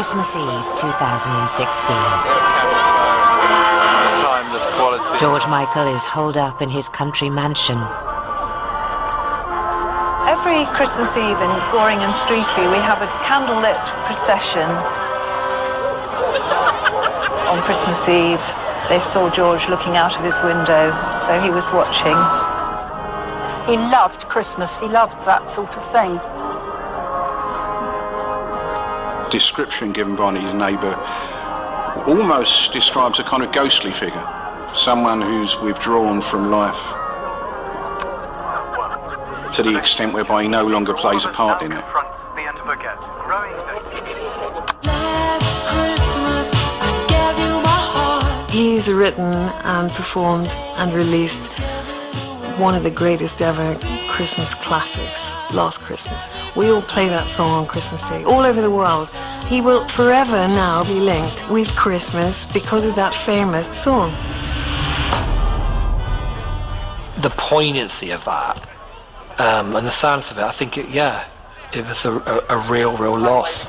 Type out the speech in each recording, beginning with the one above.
Christmas Eve 2016. Timeless quality. George Michael is holed up in his country mansion. Every Christmas Eve in Goring and Streatley, we have a candlelit procession. On Christmas Eve, they saw George looking out of his window, so he was watching. He loved Christmas, he loved that sort of thing. Description given by his neighbour almost describes a kind of ghostly figure, someone who's withdrawn from life to the extent whereby he no longer plays a part in it. He's written and performed and released one of the greatest ever Christmas classics, Last Christmas. We all play that song on Christmas Day, all over the world. He will forever now be linked with Christmas because of that famous song. The poignancy of that and the sadness of it, I think, it was a real loss.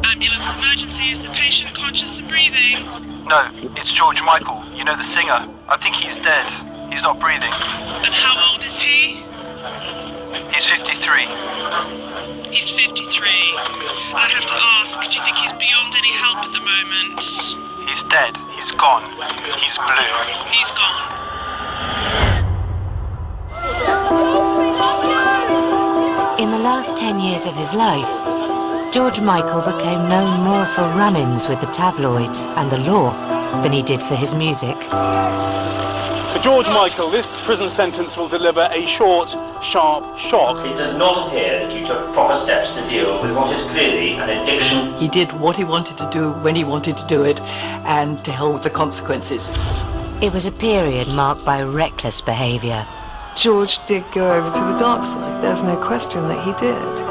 Ambulance emergency, is the patient conscious and breathing? No, it's George Michael, you know, the singer. I think he's dead. He's not breathing. And how old is he? He's 53. He's 53. I have to ask, do you think he's beyond any help at the moment? He's dead. He's gone. He's blue. He's gone. In the last 10 years of his life, George Michael became known more for run-ins with the tabloids and the law than he did for his music. For George Michael, this prison sentence will deliver a short, sharp shock. It does not appear that you took proper steps to deal with what is clearly an addiction. He did what he wanted to do when he wanted to do it, and to hell with the consequences. It was a period marked by reckless behaviour. George did go over to the dark side. There's no question that he did.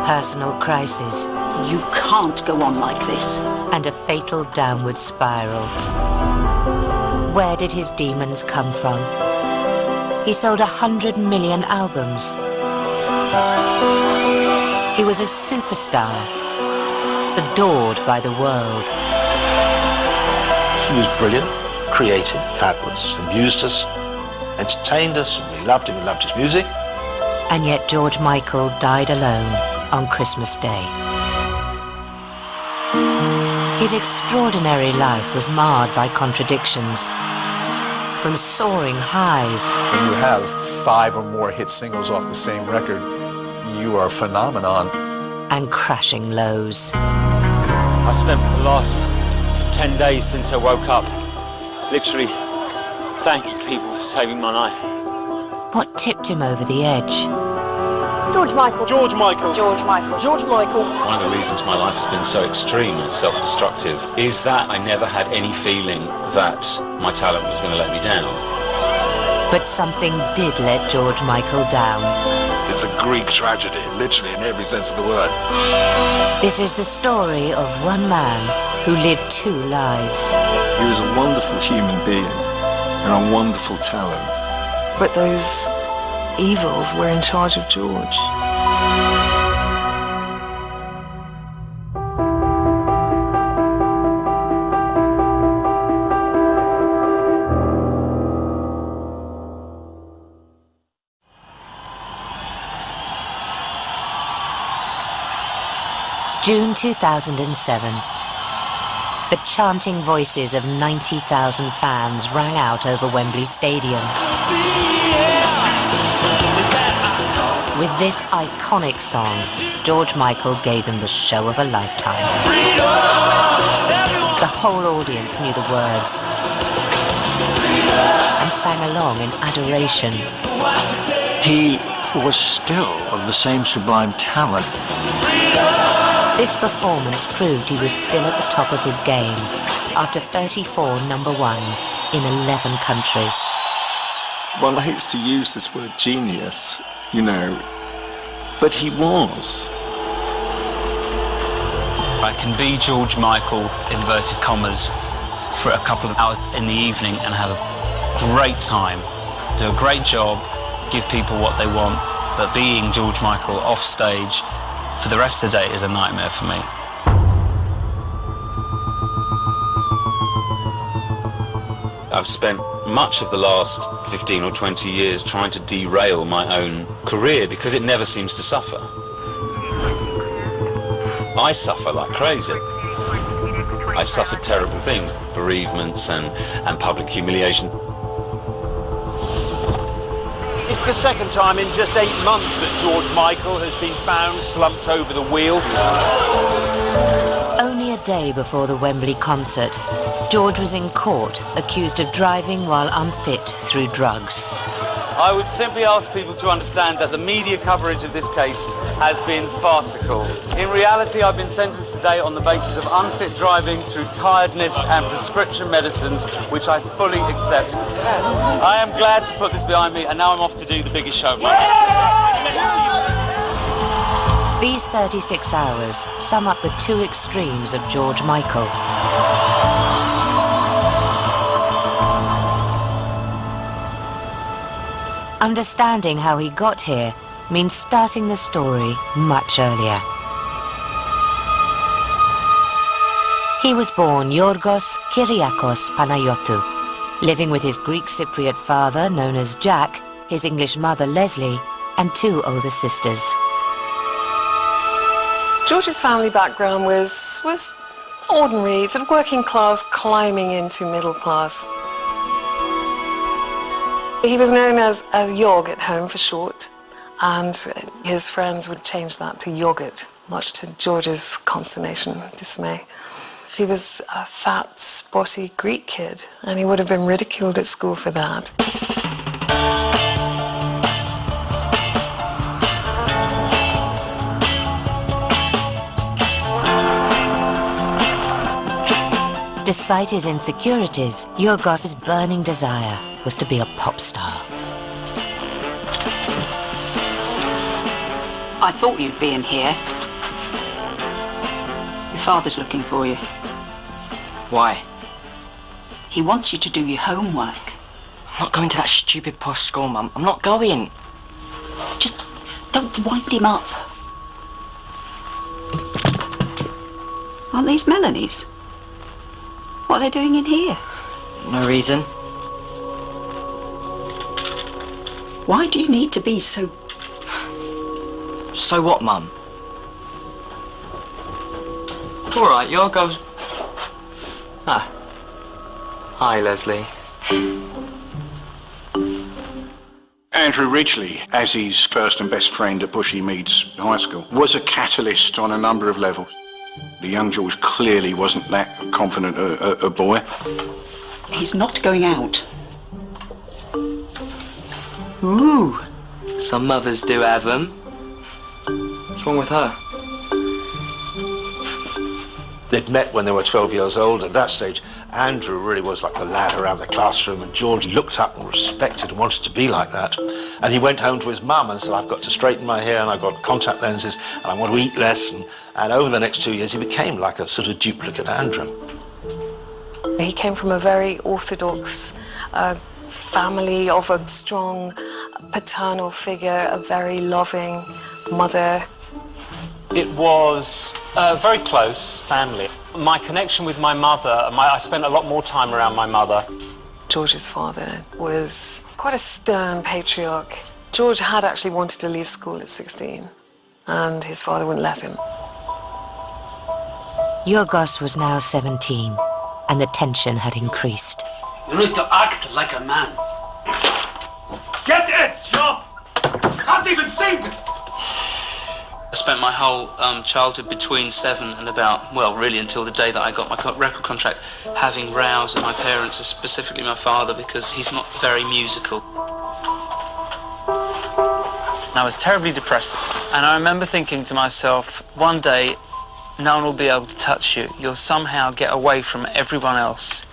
Personal crisis. You can't go on like this. And a fatal downward spiral. Where did his demons come from? He sold 100 million albums. He was a superstar, adored by the world. He was brilliant, creative, fabulous, amused us, entertained us, and we loved him, we loved his music. And yet George Michael died alone on Christmas Day. His extraordinary life was marred by contradictions. From soaring highs. When you have 5 or more hit singles off the same record, you are a phenomenon. And crashing lows. I spent the last 10 days since I woke up literally thanking people for saving my life. What tipped him over the edge? George Michael. George Michael. George Michael. George Michael. One of the reasons my life has been so extreme and self-destructive is that I never had any feeling that my talent was going to let me down. But something did let George Michael down. It's a Greek tragedy, literally in every sense of the word. This is the story of one man who lived 2 lives. He was a wonderful human being and a wonderful talent. But those evils were in charge of George. June 2007. The chanting voices of 90,000 fans rang out over Wembley Stadium. With this iconic song, George Michael gave them the show of a lifetime. The whole audience knew the words and sang along in adoration. He was still of the same sublime talent. This performance proved he was still at the top of his game after 34 number ones in 11 countries. One hates to use this word genius, you know, but he was. I can be George Michael, inverted commas, for a couple of hours in the evening and have a great time, do a great job, give people what they want, But being George Michael off stage for the rest of the day is a nightmare for me. I've spent much of the last 15 or 20 years trying to derail my own career because it never seems to suffer. I suffer like crazy. I've suffered terrible things, bereavements and public humiliation. It's the second time in just 8 months that George Michael has been found slumped over the wheel. Only a day before the Wembley concert, George was in court accused of driving while unfit through drugs. I would simply ask people to understand that the media coverage of this case has been farcical. In reality, I've been sentenced today on the basis of unfit driving through tiredness and prescription medicines, which I fully accept. I am glad to put this behind me, and now I'm off to do the biggest show of my life. These 36 hours sum up the two extremes of George Michael. Understanding how he got here means starting the story much earlier. He was born Yorgos Kyriakos Panayotou, living with his Greek Cypriot father, known as Jack, his English mother, Leslie, and 2 older sisters. George's family background was ordinary, sort of working class, climbing into middle class. He was known as Yorg at home for short, and his friends would change that to Yogurt, much to George's consternation and dismay. He was a fat, spotty Greek kid, and he would have been ridiculed at school for that. Despite his insecurities, Yorgos' burning desire was to be a pop star. I thought you'd be in here. Your father's looking for you. Why? He wants you to do your homework. I'm not going to that stupid posh school, Mum. I'm not going. Just don't wind him up. Aren't these Melanie's? What are they doing in here? No reason. Why do you need to be so... So what, Mum? All right, Yorgos. Ah. Hi, Leslie. Andrew Ridgeley, as his first and best friend at Bushy Meads High School, was a catalyst on a number of levels. The young George clearly wasn't that confident a boy. He's not going out. Ooh. Some mothers do have them. What's wrong with her? They'd met when they were 12 years old. At that stage, Andrew really was like the lad around the classroom, and George looked up and respected and wanted to be like that. And he went home to his mum and said, I've got to straighten my hair and I've got contact lenses and I want to eat less. And over the next 2 years, he became like a sort of duplicate Andrew. He came from a very orthodox family of a strong paternal figure, a very loving mother. It was a very close family. My connection with my mother, I spent a lot more time around my mother. George's father was quite a stern patriarch. George had actually wanted to leave school at 16, and his father wouldn't let him. Yorgos was now 17, and the tension had increased. You need to act like a man. Get a job! Can't even sing! I spent my whole childhood between 7 and about, well, really until the day that I got my record contract, having rows with my parents, specifically my father, because he's not very musical. I was terribly depressed, and I remember thinking to myself, one day, no one will be able to touch you. You'll somehow get away from everyone else.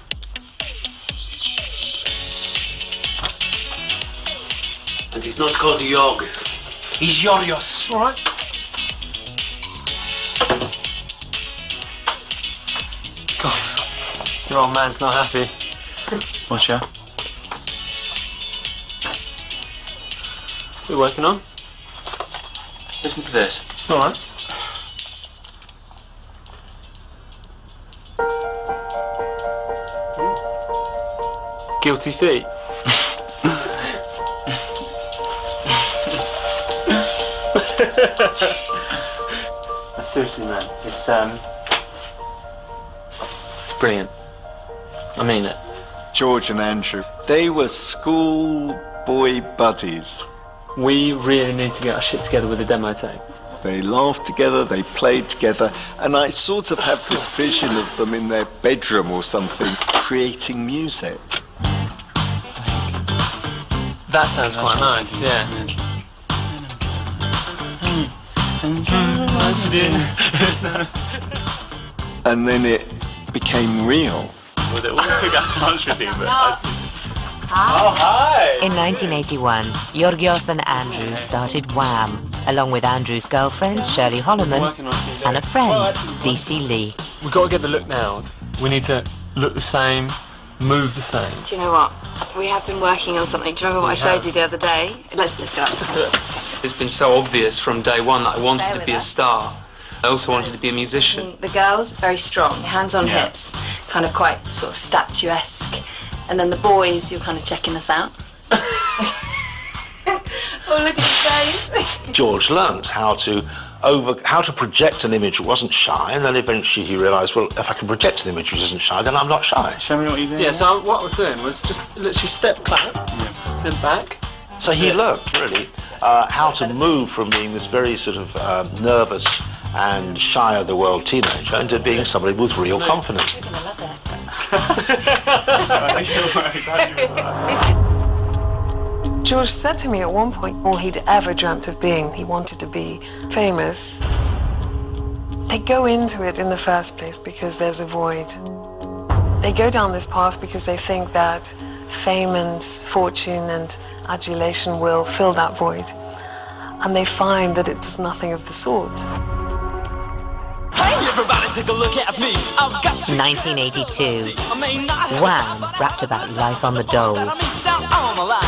And he's not called Yorg. He's Yorios. All right. God, your old man's not happy. Watch out. What are you working on? Listen to this. All right. Guilty feet. Seriously, man, it's brilliant. I mean it. George and Andrew, they were schoolboy buddies. We really need to get our shit together with the demo tape. They laughed together, they played together, and I sort of have this vision of them in their bedroom or something, creating music. That sounds quite nice, yeah. And then it became real. Well, they all forgot to answer it, but Oh, hi! In 1981, Yorgos and Andrew started Wham, along with Andrew's girlfriend, Shirley Holloman, and a friend, DC Lee. We've got to get the look nailed. We need to look the same, move the same. Do you know what? We have been working on something. Do you remember what I showed you the other day? Let's go. Let's do it. It's been so obvious from day one that I wanted to be a star. I also wanted to be a musician. The girls, very strong, hands on hips, kind of quite sort of statuesque. And then the boys, you're kind of checking us out. Oh, look at his face. George learned how to project an image that wasn't shy, and then eventually he realised, well, if I can project an image which isn't shy, then I'm not shy. Show me what you did. Yeah, so what I was doing was just literally step, clap, then back. So he learned, really, how to move from being this very sort of nervous and shy of the world teenager into being somebody with real confidence. George said to me at one point, all he'd ever dreamt of being, he wanted to be famous. They go into it in the first place because there's a void. They go down this path because they think that fame and fortune and adulation will fill that void. And they find that it does nothing of the sort. Everybody take a look at me. I've got 1982. Wham rapped about life on the dole.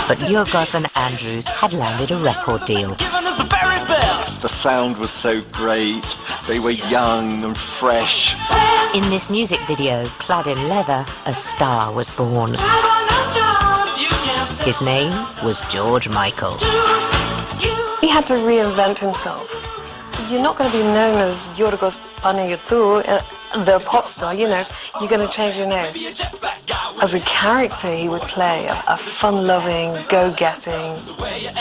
But Yorgos and Andrew had landed a record deal. The sound was so great. They were young and fresh. In this music video, clad in leather, a star was born. His name was George Michael. He had to reinvent himself. You're not going to be known as Yorgos Panayiotou, the pop star, you know, you're going to change your name. As a character, he would play a fun-loving, go-getting,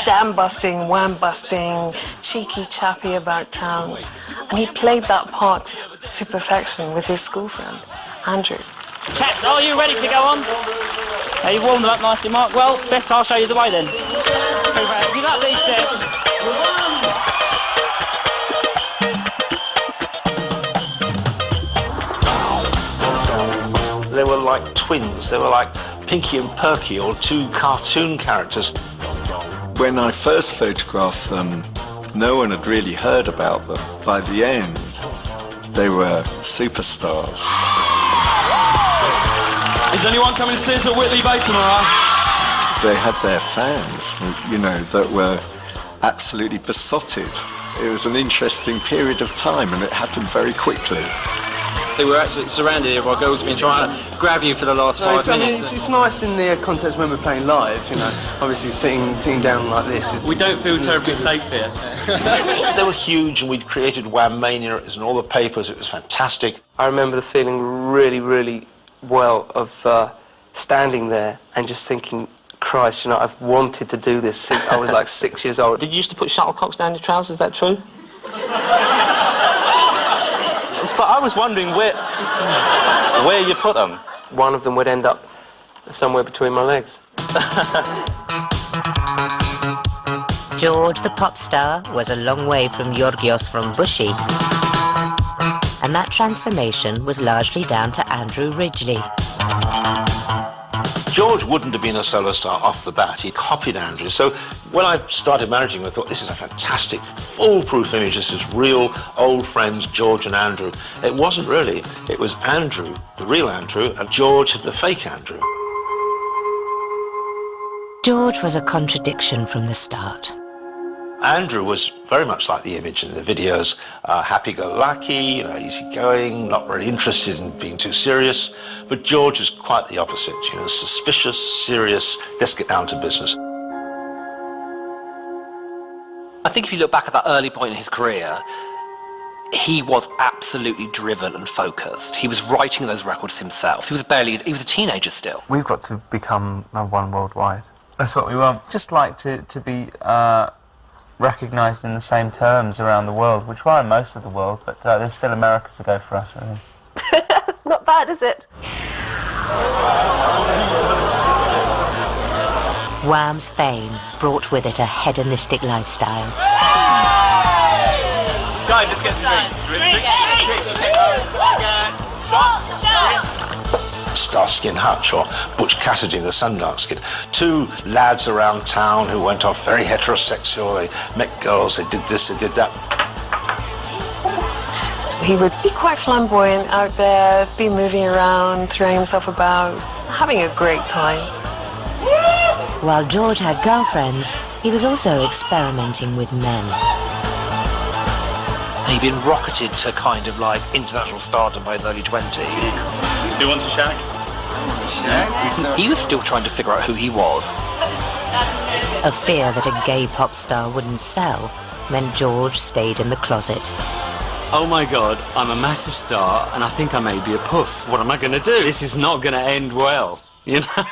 dam-busting, wham-busting, cheeky chappy about town. And he played that part to perfection with his school friend, Andrew. Chaps, are you ready to go on? Are you warmed them up nicely, Mark? Well, best I'll show you the way then. You got these steps. They were like twins. They were like Pinky and Perky, or two cartoon characters. When I first photographed them, no one had really heard about them. By the end, they were superstars. Is anyone coming to see us at Whitley Bay tomorrow? They had their fans, you know, that were absolutely besotted. It was an interesting period of time, and it happened very quickly. They were absolutely surrounded here by girls who've been trying to grab you for the last 5 minutes. It's nice in the context when we're playing live, you know, obviously sitting down like this. We don't feel terribly safe here. They were huge, and we'd created Wham Mania. It was in all the papers. It was fantastic. I remember the feeling really, really well of standing there and just thinking, Christ, you know, I've wanted to do this since I was like 6 years old. Did you used to put shuttlecocks down your trousers, is that true? But I was wondering where you put them. One of them would end up somewhere between my legs. George the pop star was a long way from Yorgos from Bushy. And that transformation was largely down to Andrew Ridgeley. George wouldn't have been a solo star off the bat. He copied Andrew. So when I started managing him, I thought, this is a fantastic, foolproof image. This is real old friends, George and Andrew. It wasn't really. It was Andrew, the real Andrew, and George, the fake Andrew. George was a contradiction from the start. Andrew was very much like the image in the videos, happy-go-lucky, easygoing, not really interested in being too serious. But George was quite the opposite, suspicious, serious, let's get down to business. I think if you look back at that early point in his career, he was absolutely driven and focused. He was writing those records himself. He was a teenager still. We've got to become number one worldwide. That's what we want. Just like to be recognised in the same terms around the world, which are in most of the world, but there's still America to go for us, really. Not bad, is it? Wham's fame brought with it a hedonistic lifestyle. Guys, let's get some drinks. Starsky and Hutch or Butch Cassidy and the Sundance Kid. Two lads around town who went off very heterosexual. They met girls, they did this, they did that. He would be quite flamboyant out there, be moving around, throwing himself about, having a great time. While George had girlfriends, he was also experimenting with men. He'd been rocketed to kind of like international stardom by his early 20s. Who wants a shag? He was still trying to figure out who he was. A fear that a gay pop star wouldn't sell meant George stayed in the closet. Oh my God, I'm a massive star and I think I may be a puff. What am I going to do? This is not going to end well, you know?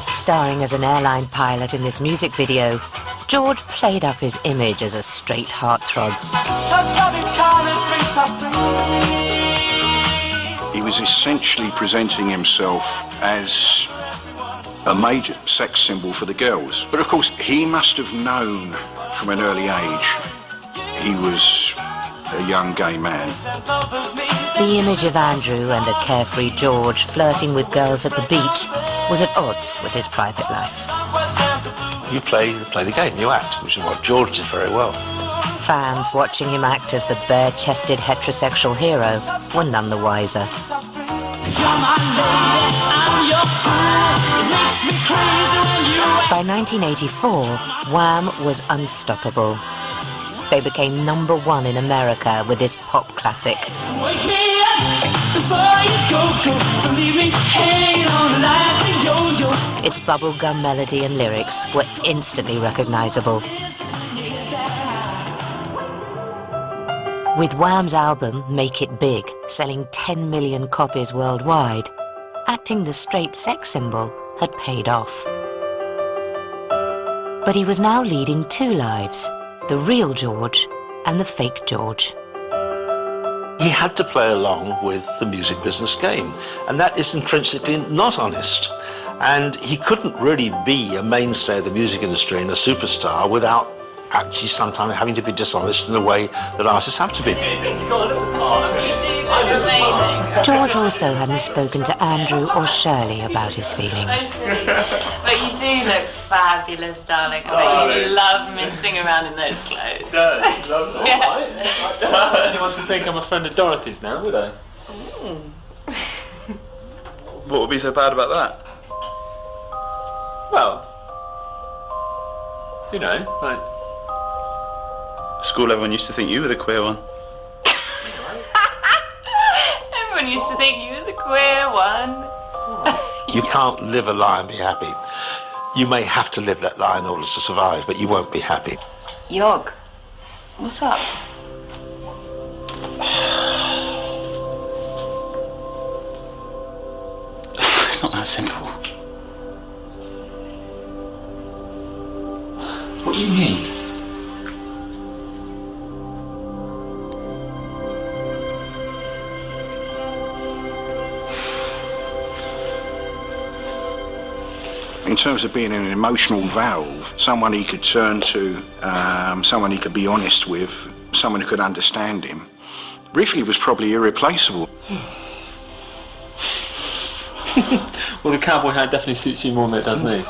Starring as an airline pilot in this music video, George played up his image as a straight heartthrob. He was essentially presenting himself as a major sex symbol for the girls. But of course, he must have known from an early age he was a young gay man. The image of Andrew and a carefree George flirting with girls at the beach was at odds with his private life. You play the game, you act, which is what George did very well. Fans watching him act as the bare-chested heterosexual hero were none the wiser. By 1984, Wham was unstoppable. They became #1 in America with this pop classic. Its bubblegum melody and lyrics were instantly recognizable. With Wham's album Make It Big selling 10 million copies worldwide, acting the straight sex symbol had paid off. But he was now leading two lives, the real George and the fake George. He had to play along with the music business game, and that is intrinsically not honest. And he couldn't really be a mainstay of the music industry and a superstar without actually sometimes having to be dishonest in the way that artists have to be. George also hadn't spoken to Andrew or Shirley about his feelings. But you do look fabulous, darling. I bet you love mincing around in those clothes. He does. He loves it. Yeah. He wants to think I'm a friend of Dorothy's now, would I? What would be so bad about that? Well, you know, like... School, everyone used to think you were the queer one. Everyone used to think you were the queer one. You can't live a lie and be happy. You may have to live that lie in order to survive, but you won't be happy. Yog, what's up? It's not that simple. What do you mean? In terms of being an emotional valve, someone he could turn to, someone he could be honest with, someone who could understand him, Ridgely was probably irreplaceable. Well, the cowboy hat definitely suits you more than it does me.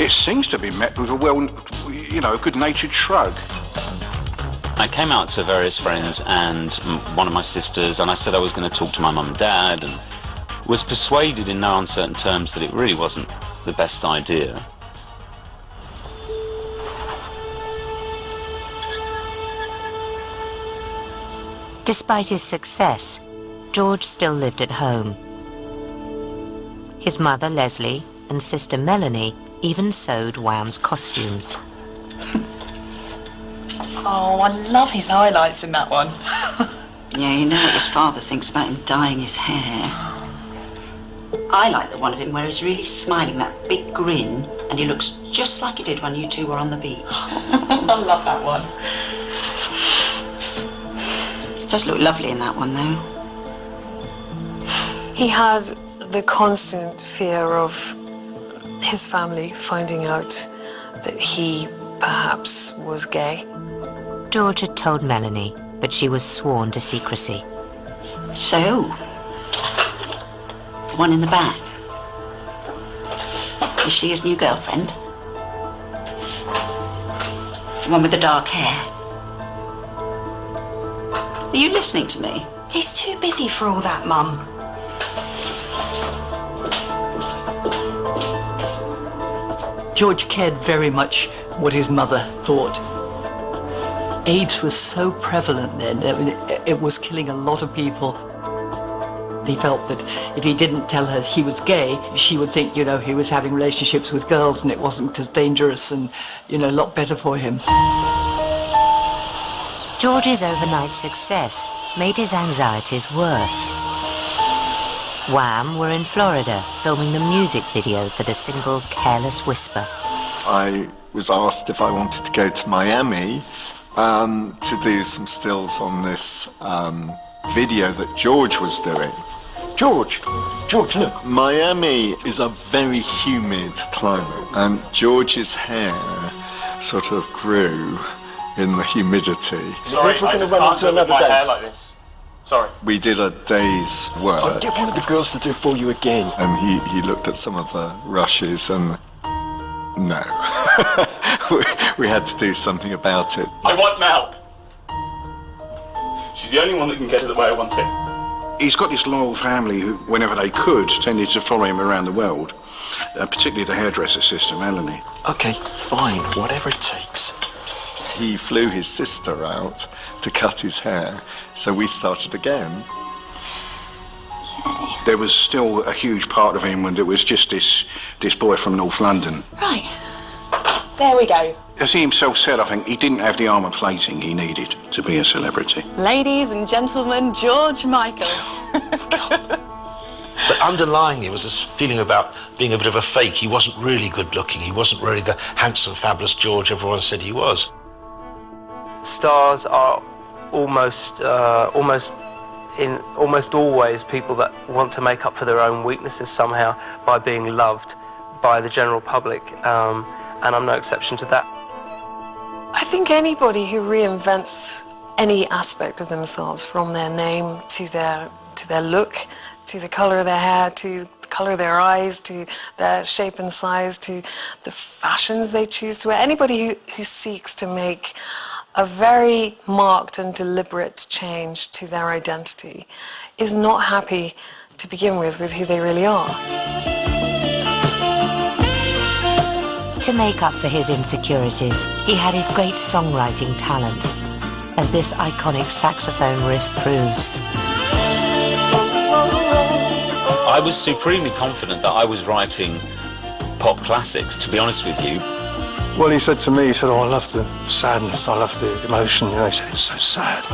It seems to be met with a good-natured shrug. I came out to various friends and one of my sisters, and I said I was going to talk to my mum and dad, and was persuaded in no uncertain terms that it really wasn't the best idea. Despite his success, George still lived at home. His mother, Leslie, and sister Melanie even sewed Wham's costumes. Oh, I love his highlights in that one. Yeah, you know what his father thinks about him dyeing his hair. I like the one of him where he's really smiling, that big grin, and he looks just like he did when you two were on the beach. I love that one. He does look lovely in that one, though. He had the constant fear of his family finding out that he perhaps was gay. George had told Melanie, but she was sworn to secrecy. So, the one in the back, is she his new girlfriend? The one with the dark hair? Are you listening to me? He's too busy for all that, Mum. George cared very much what his mother thought. AIDS was so prevalent then, I mean, it was killing a lot of people. He felt that if he didn't tell her he was gay, she would think, you know, he was having relationships with girls and it wasn't as dangerous and, you know, a lot better for him. George's overnight success made his anxieties worse. Wham were in Florida filming the music video for the single Careless Whisper. I was asked if I wanted to go to Miami to do some stills on this video that George was doing. George, look. Miami is a very humid climate, and George's hair sort of grew in the humidity. Sorry, I just can't do it with my hair like this. Sorry. We did a day's work. I'll get one of the girls to do it for you again. And he looked at some of the rushes and no. we had to do something about it. I want Mel. She's the only one that can get it the way I want it. He's got this loyal family who, whenever they could, tended to follow him around the world, particularly the hairdresser sister, Melanie. Okay, fine, whatever it takes. He flew his sister out to cut his hair, so we started again. There was still a huge part of him when it was just this boy from North London. Right. There we go. As he himself said, I think he didn't have the armour plating he needed to be a celebrity. Ladies and gentlemen, George Michael. But underlying it was this feeling about being a bit of a fake. He wasn't really good looking. He wasn't really the handsome, fabulous George everyone said he was. Stars are almost always people that want to make up for their own weaknesses somehow by being loved by the general public, and I'm no exception to that. I think anybody who reinvents any aspect of themselves, from their name to their look, to the colour of their hair, to the colour of their eyes, to their shape and size, to the fashions they choose to wear, anybody who seeks to make a very marked and deliberate change to their identity is not happy to begin with who they really are. To make up for his insecurities, he had his great songwriting talent, as this iconic saxophone riff proves. I was supremely confident that I was writing pop classics, to be honest with you. Well, he said to me, he said, oh, I love the sadness, I love the emotion. You know, he said, it's so sad.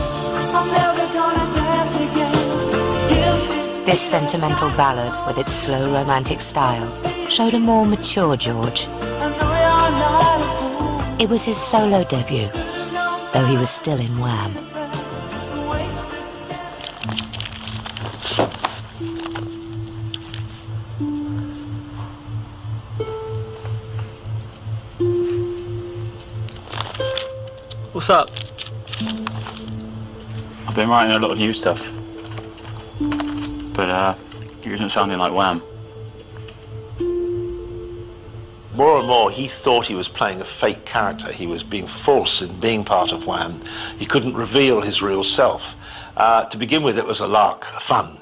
This sentimental ballad, with its slow romantic style, showed a more mature George. It was his solo debut, though he was still in Wham. What's up? I've been writing a lot of new stuff, but it isn't sounding like Wham. More and more, he thought he was playing a fake character. He was being false in being part of Wham. He couldn't reveal his real self. To begin with, it was a lark, fun,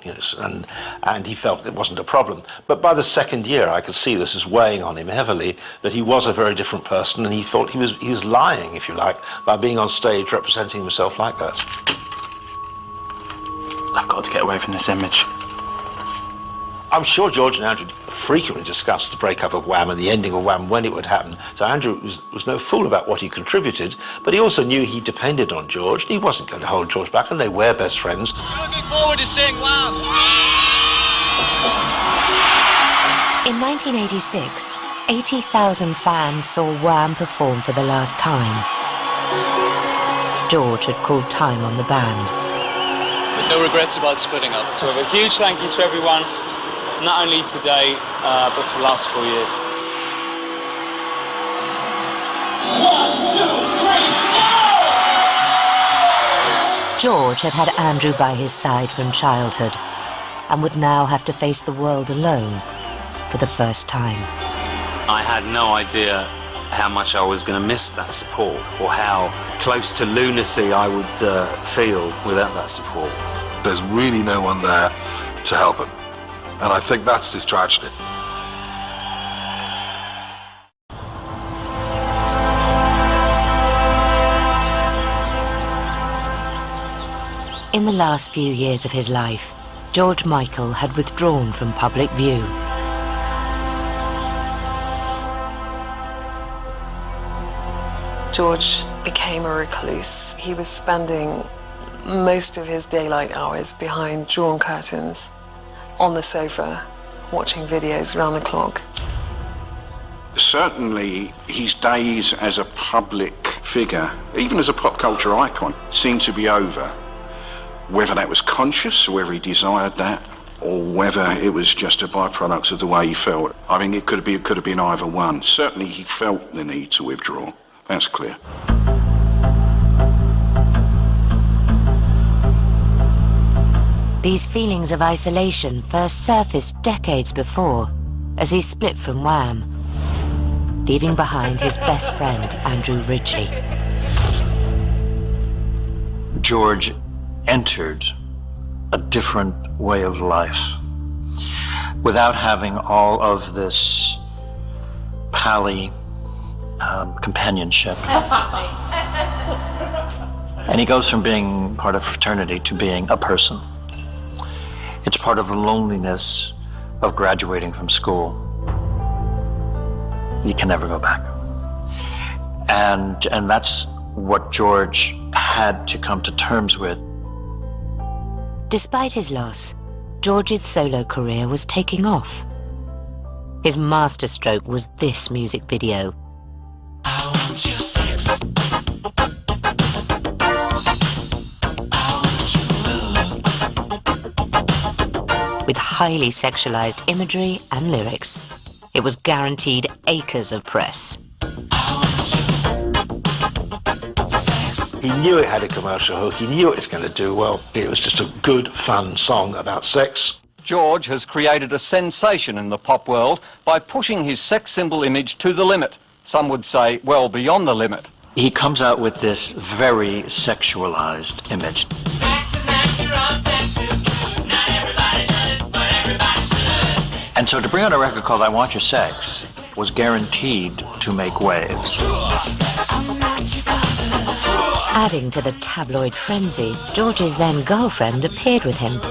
and he felt it wasn't a problem. But by the second year, I could see this is weighing on him heavily, that he was a very different person, and he thought he was lying, if you like, by being on stage representing himself like that. I've got to get away from this image. I'm sure George and Andrew frequently discussed the breakup of Wham and the ending of Wham when it would happen. So Andrew was no fool about what he contributed, but he also knew he depended on George. He wasn't going to hold George back, and they were best friends. Looking forward to seeing Wham! In 1986, 80,000 fans saw Wham perform for the last time. George had called time on the band. No regrets about splitting up. So a huge thank you to everyone, not only today, but for the last 4 years. 1, 2, 3, go! George had had Andrew by his side from childhood and would now have to face the world alone for the first time. I had no idea how much I was going to miss that support, or how close to lunacy I would feel without that support. There's really no one there to help him, and I think that's his tragedy. In the last few years of his life, George Michael had withdrawn from public view. George became a recluse. He was spending most of his daylight hours behind drawn curtains, on the sofa, watching videos around the clock. Certainly, his days as a public figure, even as a pop culture icon, seemed to be over. Whether that was conscious, or whether he desired that, or whether it was just a byproduct of the way he felt. I mean, it could have been either one. Certainly, he felt the need to withdraw. That's clear. These feelings of isolation first surfaced decades before as he split from Wham, leaving behind his best friend, Andrew Ridgeley. George entered a different way of life without having all of this pally companionship. And he goes from being part of fraternity to being a person. It's part of the loneliness of graduating from school. You can never go back. And that's what George had to come to terms with. Despite his loss, George's solo career was taking off. His masterstroke was this music video. I want your sex. With highly sexualized imagery and lyrics, it was guaranteed acres of press. He knew it had a commercial hook, he knew it was going to do well. It was just a good, fun song about sex. George has created a sensation in the pop world by pushing his sex symbol image to the limit. Some would say, well, beyond the limit. He comes out with this very sexualized image. Sex is natural, sex is good. Not everybody does it, but everybody should. And so to bring out a record called I Want Your Sex was guaranteed to make waves. Adding to the tabloid frenzy, George's then girlfriend appeared with him.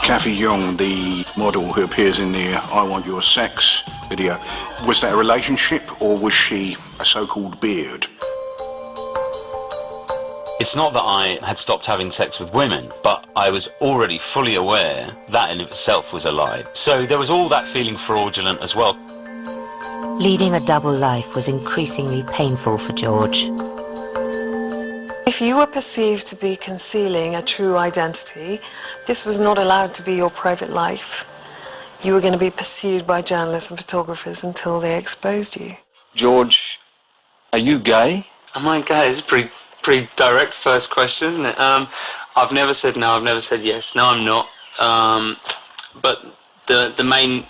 Kathy Young, the model who appears in the I Want Your Sex video, was that a relationship, or was she a so-called beard? It's not that I had stopped having sex with women, but I was already fully aware that in itself was a lie. So there was all that feeling fraudulent as well. Leading a double life was increasingly painful for George. If you were perceived to be concealing a true identity, this was not allowed to be your private life. You were going to be pursued by journalists and photographers until they exposed you. George, are you gay? Am I gay? It's a pretty direct first question, isn't it? I've never said no, I've never said yes. No, I'm not. But the main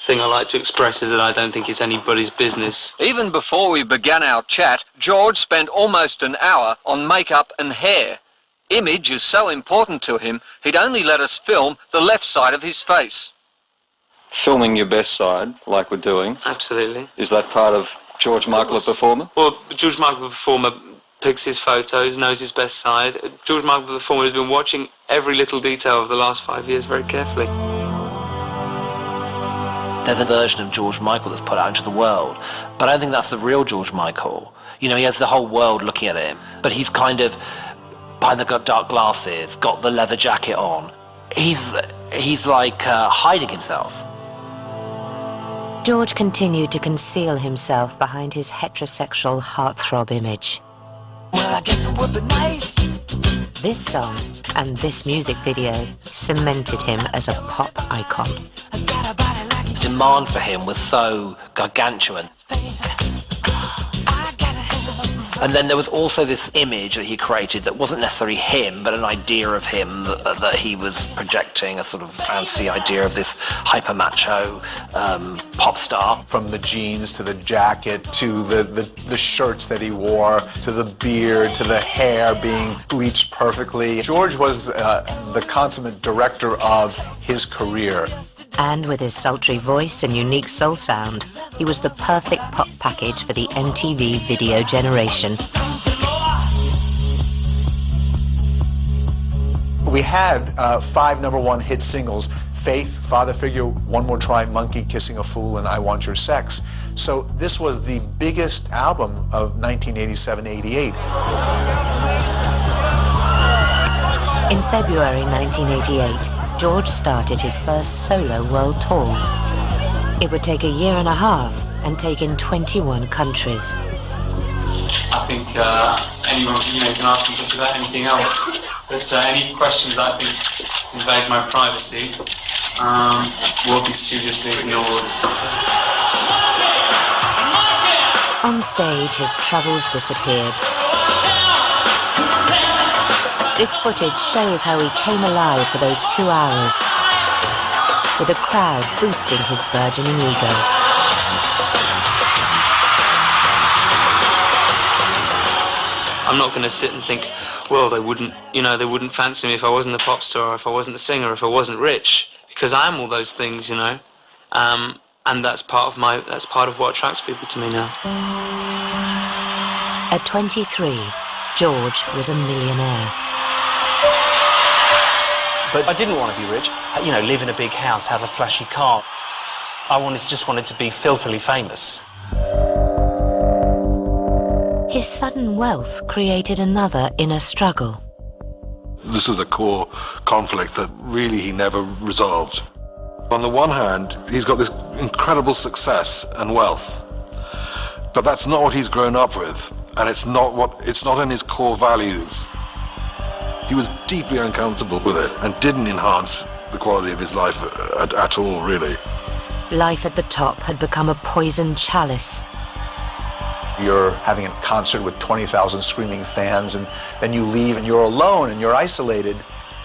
thing I like to express is that I don't think it's anybody's business. Even before we began our chat, George spent almost an hour on makeup and hair. Image is so important to him, he'd only let us film the left side of his face. Filming your best side, like we're doing. Absolutely. Is that part of George Michael, a performer? Well, George Michael, the performer, picks his photos, knows his best side. George Michael, the performer, has been watching every little detail of the last 5 years very carefully. There's a version of George Michael that's put out into the world, but I don't think that's the real George Michael. You know, he has the whole world looking at him, but he's kind of behind the dark glasses, got the leather jacket on. He's like hiding himself. George continued to conceal himself behind his heterosexual heartthrob image. Well, I guess it would be nice. This song and this music video cemented him as a pop icon. The demand for him was so gargantuan. And then there was also this image that he created that wasn't necessarily him, but an idea of him that he was projecting, a sort of fancy idea of this hyper-macho pop star. From the jeans to the jacket to the shirts that he wore to the beard to the hair being bleached perfectly. George was the consummate director of his career. And with his sultry voice and unique soul sound, he was the perfect pop package for the MTV video generation. We had 5 '1 hit singles: Faith, Father Figure, One More Try, Monkey, Kissing a Fool, and I Want Your Sex. So this was the biggest album of 1987-88. In February 1988, George started his first solo world tour. It would take a year and a half and take in 21 countries. I think anyone can ask me just about anything else, but any questions that I think invade my privacy will be studiously ignored. On stage, his troubles disappeared. This footage shows how he came alive for those 2 hours, with a crowd boosting his burgeoning ego. I'm not going to sit and think, well, they wouldn't fancy me if I wasn't a pop star, or if I wasn't a singer, or if I wasn't rich, because I am all those things, and that's part of what attracts people to me now. At 23, George was a millionaire. But I didn't want to be rich, live in a big house, have a flashy car. I just wanted to be filthily famous. His sudden wealth created another inner struggle. This was a core conflict that really he never resolved. On the one hand, he's got this incredible success and wealth, but that's not what he's grown up with, and it's not in his core values. He was deeply uncomfortable with it and didn't enhance the quality of his life at all, really. Life at the top had become a poisoned chalice. You're having a concert with 20,000 screaming fans, and then you leave and you're alone and you're isolated.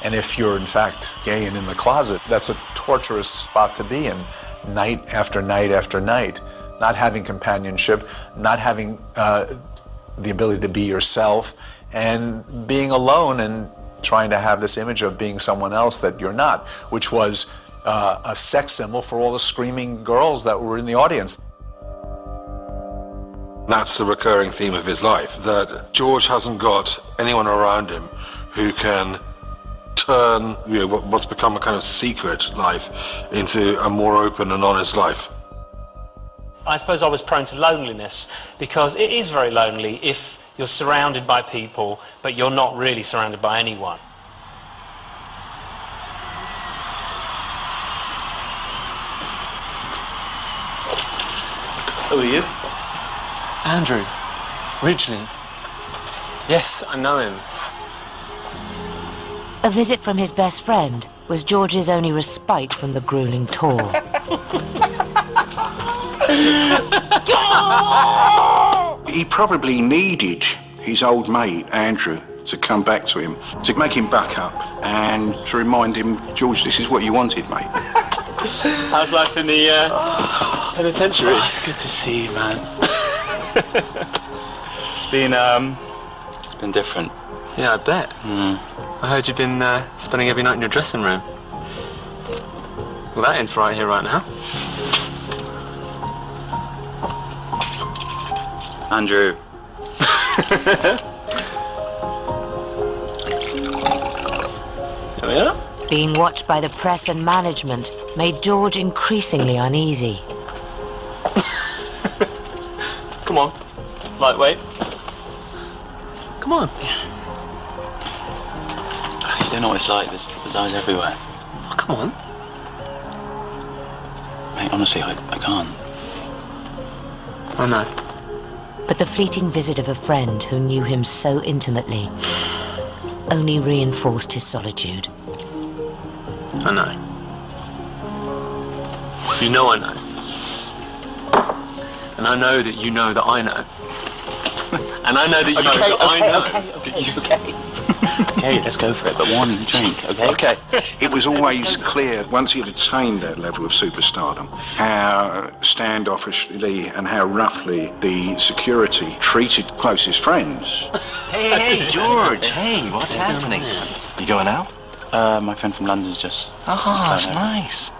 And if you're in fact gay and in the closet, that's a torturous spot to be in, night after night after night. Not having companionship, not having the ability to be yourself, and being alone and trying to have this image of being someone else that you're not, which was a sex symbol for all the screaming girls that were in the audience. That's the recurring theme of his life, that George hasn't got anyone around him who can turn what's become a kind of secret life into a more open and honest life. I suppose I was prone to loneliness, because it is very lonely if you're surrounded by people, but you're not really surrounded by anyone. Who are you? Andrew Ridgely. Yes, I know him. A visit from his best friend was George's only respite from the grueling tour. He probably needed his old mate, Andrew, to come back to him, to make him back up and to remind him, George, this is what you wanted, mate. How's life in the penitentiary? Oh, it's good to see you, man. It's been different. Yeah, I bet. I heard you've been spending every night in your dressing room. Well, that ends right here, right now. Andrew. Here we are. Being watched by the press and management made George increasingly uneasy. Come on, lightweight. Come on. You don't know what it's like. There's eyes everywhere. Oh, come on. Mate, honestly, I can't. I know. But the fleeting visit of a friend who knew him so intimately only reinforced his solitude. I know. You know I know. And I know that you know that I know. And I know that you know that I know. Okay. Okay, let's go for it, but one drink, okay? It was always clear, once he had attained that level of superstardom, how standoffishly and how roughly the security treated closest friends. Hey, George, hey, what's happening? You going out? My friend from London's just... Oh, that's nice.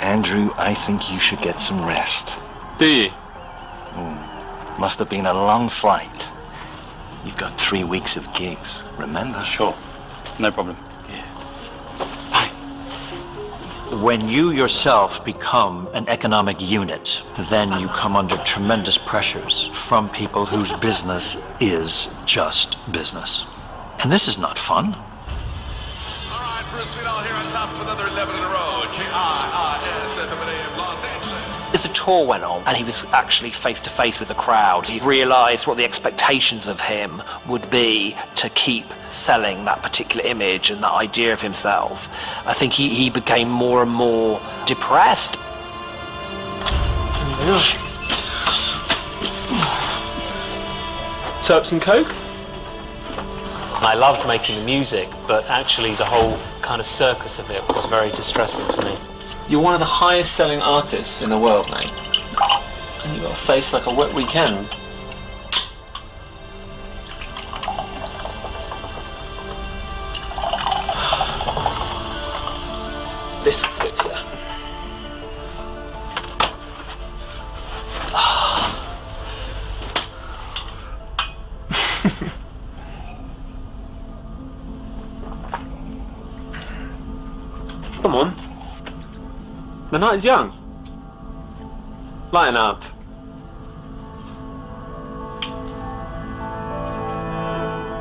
Andrew, I think you should get some rest. Do you? Must have been a long flight. You've got 3 weeks of gigs, remember? Sure. No problem. When you yourself become an economic unit, then you come under tremendous pressures from people whose business is just business. And this is not fun. All right, Bruce Sweetall here on top of another 11 in a row. KIRS FM Los Angeles. As the tour went on and he was actually face to face with the crowd, he realised what the expectations of him would be to keep selling that particular image and that idea of himself. I think he became more and more depressed. Terps and Coke? I loved making the music, but actually the whole kind of circus of it was very distressing for me. You're one of the highest selling artists in the world, mate. And you've got a face like a wet weekend. This will fix it. Come on. The night is young. Lighten up.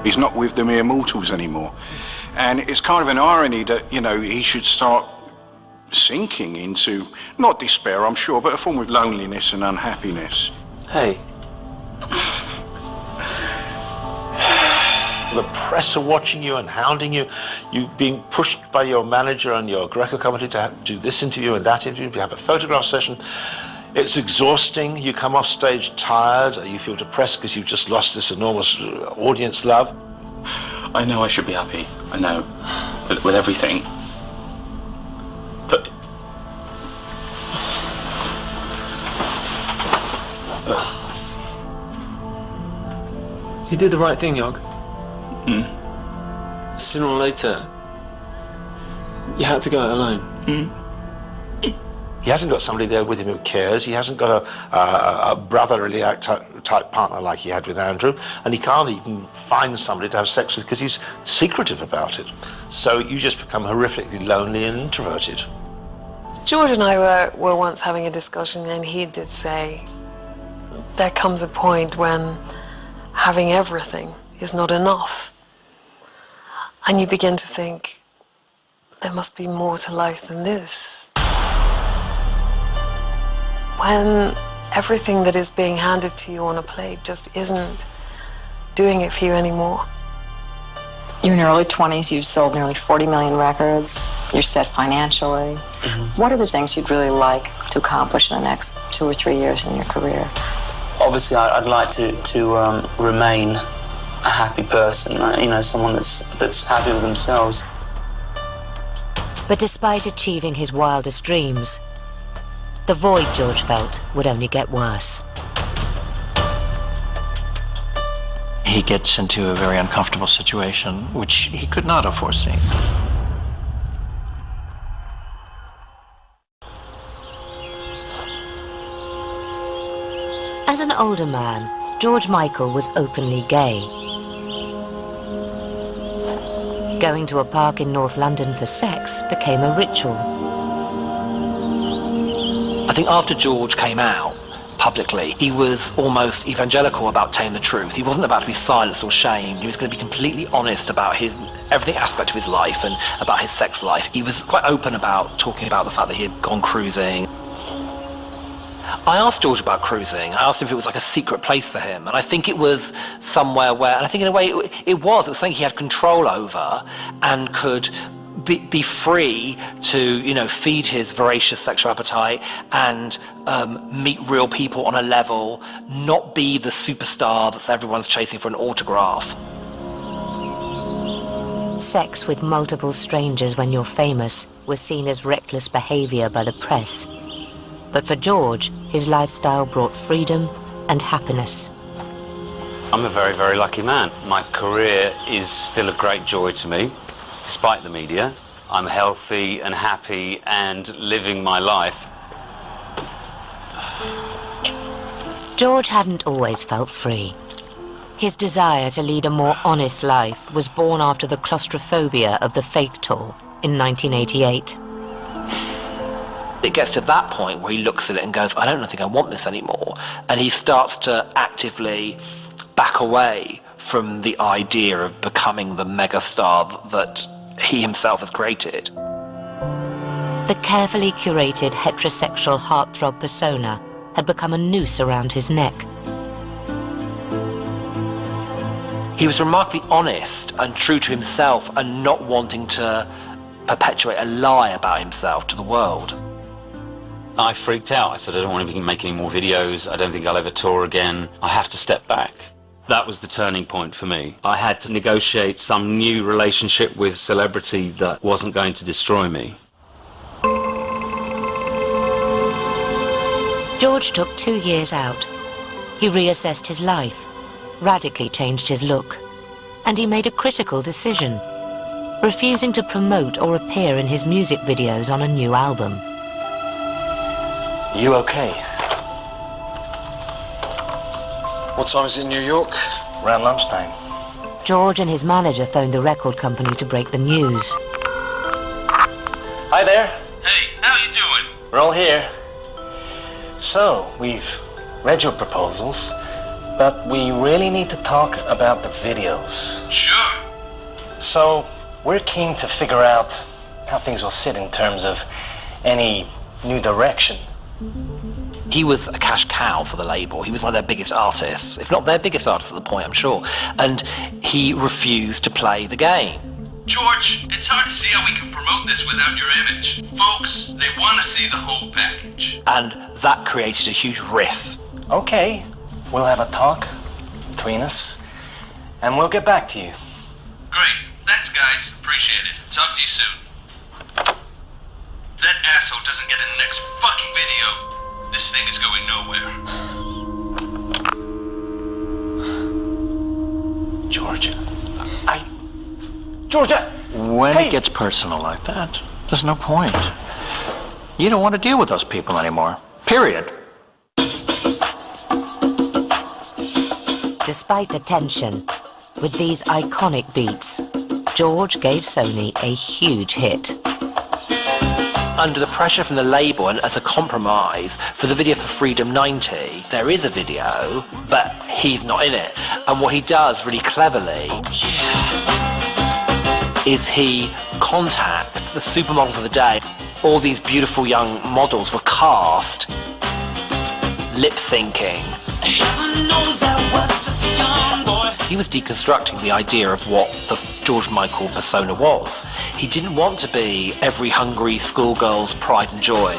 He's not with the mere mortals anymore. And it's kind of an irony that, you know, he should start sinking into, not despair, I'm sure, but a form of loneliness and unhappiness. Hey. The press are watching you and hounding you. You're being pushed by your manager and your Greco company to do this interview and that interview, to have a photograph session. It's exhausting. You come off stage tired. You feel depressed because you've just lost this enormous audience love. I know I should be happy. I know. With everything. But... You did the right thing, Yog. Sooner or later, you had to go it alone. He hasn't got somebody there with him who cares. He hasn't got a brotherly type partner like he had with Andrew, and he can't even find somebody to have sex with because he's secretive about it. So you just become horrifically lonely and introverted. George and I were once having a discussion, and he did say there comes a point when having everything is not enough. And you begin to think, there must be more to life than this. When everything that is being handed to you on a plate just isn't doing it for you anymore. You're in your early 20s, you've sold nearly 40 million records, you're set financially. What are the things you'd really like to accomplish in the next 2 or 3 years in your career? Obviously, I'd like to remain a happy person, you know, someone that's happy with themselves. But despite achieving his wildest dreams, the void George felt would only get worse. He gets into a very uncomfortable situation, which he could not have foreseen. As an older man, George Michael was openly gay. Going to a park in North London for sex became a ritual. I think after George came out publicly, he was almost evangelical about telling the truth. He wasn't about to be silenced or shamed. He was going to be completely honest about every aspect of his life and about his sex life. He was quite open about talking about the fact that he had gone cruising. I asked George about cruising. I asked him if it was like a secret place for him, and I think it was somewhere where, and I think in a way it was something he had control over and could be free to, you know, feed his voracious sexual appetite and meet real people on a level, not be the superstar that everyone's chasing for an autograph. Sex with multiple strangers when you're famous was seen as reckless behavior by the press. But for George, his lifestyle brought freedom and happiness. I'm a very, very lucky man. My career is still a great joy to me, despite the media. I'm healthy and happy and living my life. George hadn't always felt free. His desire to lead a more honest life was born after the claustrophobia of the Faith Tour in 1988. It gets to that point where he looks at it and goes, I don't think I want this anymore. And he starts to actively back away from the idea of becoming the megastar that he himself has created. The carefully curated heterosexual heartthrob persona had become a noose around his neck. He was remarkably honest and true to himself and not wanting to perpetuate a lie about himself to the world. I freaked out. I said, I don't want to make any more videos. I don't think I'll ever tour again. I have to step back. That was the turning point for me. I had to negotiate some new relationship with celebrity that wasn't going to destroy me. George took 2 years out. He reassessed his life, radically changed his look, and he made a critical decision, refusing to promote or appear in his music videos on a new album. You okay? What time is it in New York? Around lunchtime. George and his manager phoned the record company to break the news. Hi there. Hey, how you doing? We're all here. So, we've read your proposals, but we really need to talk about the videos. Sure. So, we're keen to figure out how things will sit in terms of any new direction. He was a cash cow for the label. He was one of their biggest artists, if not their biggest artist at the point, I'm sure. And he refused to play the game. George, it's hard to see how we can promote this without your image. Folks, they want to see the whole package. And that created a huge rift. Okay, we'll have a talk between us, and we'll get back to you. Great. Thanks, guys. Appreciate it. Talk to you soon. If that asshole doesn't get in the next fucking video, this thing is going nowhere. George. George, When it gets personal like that, there's no point. You don't want to deal with those people anymore. Period. Despite the tension, with these iconic beats, George gave Sony a huge hit. Under the pressure from the label and as a compromise for the video for Freedom 90, there is a video, but he's not in it. And what he does really cleverly is he contacts the supermodels of the day. All these beautiful young models were cast lip-syncing. He was deconstructing the idea of what the George Michael persona was. He didn't want to be every hungry schoolgirl's pride and joy.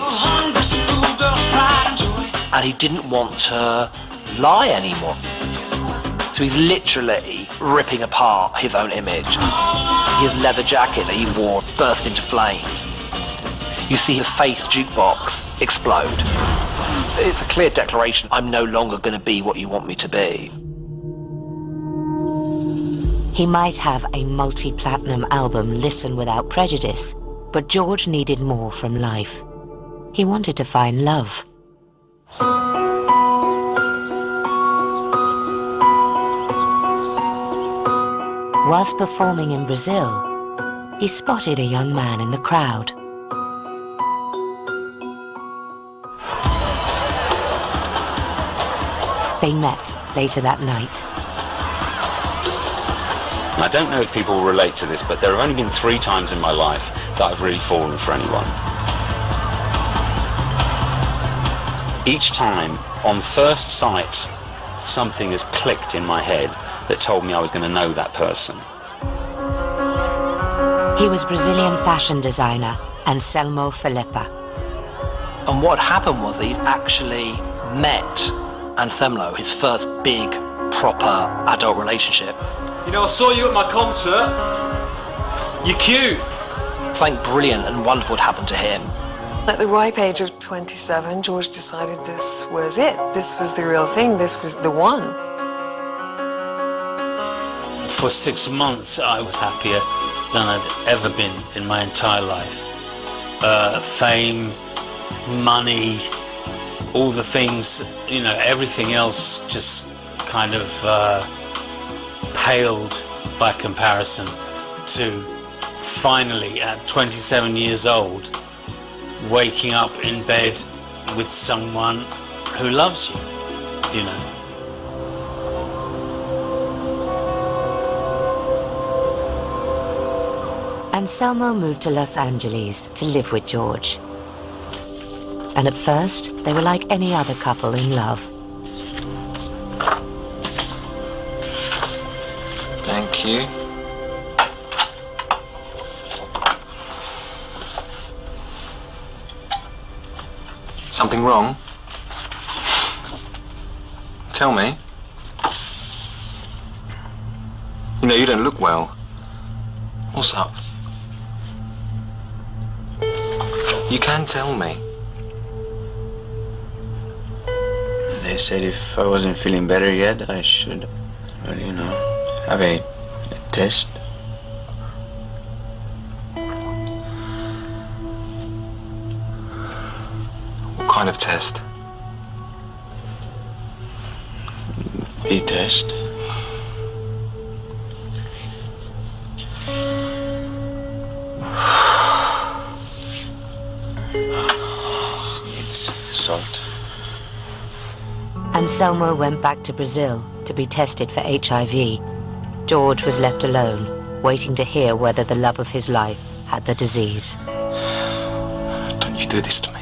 And he didn't want to lie anymore. So he's literally ripping apart his own image. His leather jacket that he wore burst into flames. You see the faith jukebox explode. It's a clear declaration, I'm no longer going to be what you want me to be. He might have a multi-platinum album, Listen Without Prejudice, but George needed more from life. He wanted to find love. Whilst performing in Brazil, he spotted a young man in the crowd. They met later that night. I don't know if people will relate to this, but there have only been 3 times in my life that I've really fallen for anyone. Each time, on first sight, something has clicked in my head that told me I was going to know that person. He was Brazilian fashion designer Anselmo Filipa. And what happened was he'd actually met Anselmo, his first big, proper adult relationship. You know, I saw you at my concert. You're cute. Something brilliant and wonderful had happened to him. At the ripe age of 27, George decided this was it. This was the real thing. This was the one. For 6 months, I was happier than I'd ever been in my entire life. Fame, money, all the things, you know, everything else just kind of paled by comparison to finally, at 27 years old, waking up in bed with someone who loves you, you know. Anselmo moved to Los Angeles to live with George. And at first, they were like any other couple in love. Thank you. Something wrong? Tell me. You know, you don't look well. What's up? You can tell me. They said if I wasn't feeling better yet, I should, you know, have a test. What kind of test? The test. It's salt. Anselmo went back to Brazil to be tested for HIV. George was left alone, waiting to hear whether the love of his life had the disease. Don't you do this to me.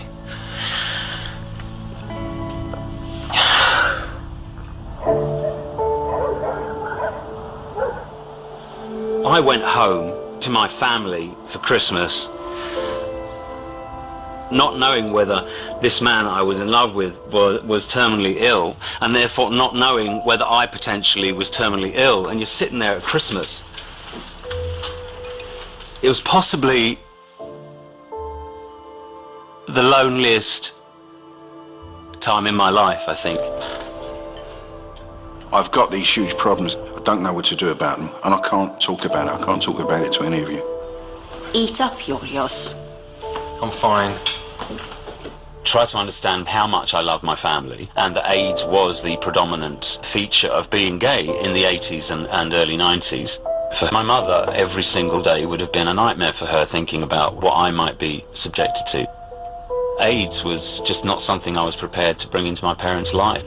I went home to my family for Christmas, not knowing whether this man I was in love with was terminally ill, and therefore not knowing whether I potentially was terminally ill. And you're sitting there at Christmas. It was possibly the loneliest time in my life, I think. I've got these huge problems. I don't know what to do about them, and I can't talk about it. I can't talk about it to any of you. Eat up, Yorios. I'm fine. Try to understand how much I love my family, and that AIDS was the predominant feature of being gay in the 80s and early 90s. For my mother, every single day would have been a nightmare for her, thinking about what I might be subjected to. AIDS was just not something I was prepared to bring into my parents' life.